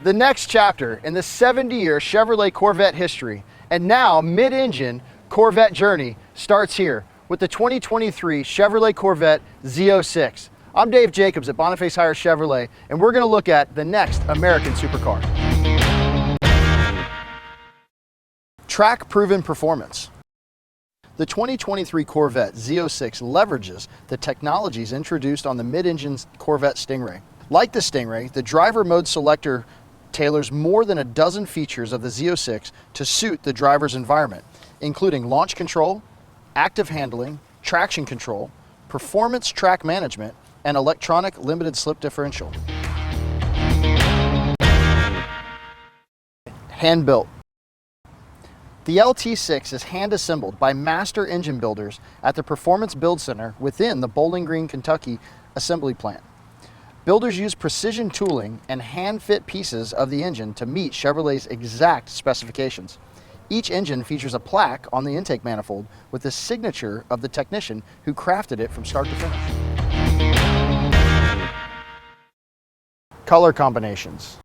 The next chapter in the 70-year Chevrolet Corvette history and now mid-engine Corvette journey starts here with the 2023 Chevrolet Corvette Z06. I'm Dave Jacobs at Facias Chevrolet, and we're going to look at the next American supercar. Track-proven performance. The 2023 Corvette Z06 leverages the technologies introduced on the mid-engine Corvette Stingray. Like the Stingray, the driver mode selector tailors more than a dozen features of the Z06 to suit the driver's environment, including launch control, active handling, traction control, performance track management, and electronic limited slip differential. Hand-built. The LT6 is hand-assembled by master engine builders at the Performance Build Center within the Bowling Green, Kentucky assembly plant. Builders use precision tooling and hand-fit pieces of the engine to meet Chevrolet's exact specifications. Each engine features a plaque on the intake manifold with the signature of the technician who crafted it from start to finish. Color combinations.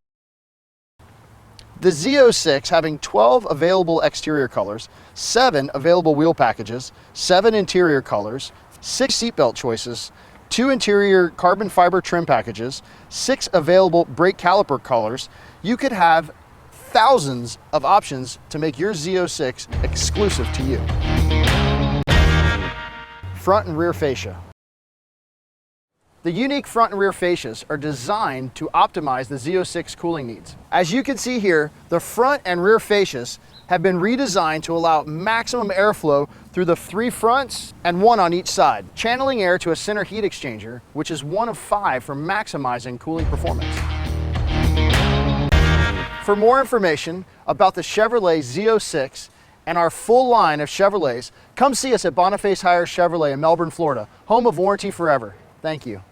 The Z06 having 12 available exterior colors, 7 available wheel packages, 7 interior colors, 6 seatbelt choices, 2 interior carbon fiber trim packages, 6 available brake caliper colors, you could have thousands of options to make your Z06 exclusive to you. Front and rear fascia. The unique front and rear fascias are designed to optimize the Z06 cooling needs. As you can see here, the front and rear fascias have been redesigned to allow maximum airflow through the 3 fronts and 1 on each side, channeling air to a center heat exchanger, which is 1 of 5 for maximizing cooling performance. For more information about the Chevrolet Z06 and our full line of Chevrolets, come see us at Facias Chevrolet in Melbourne, Florida, home of Warranty Forever. Thank you.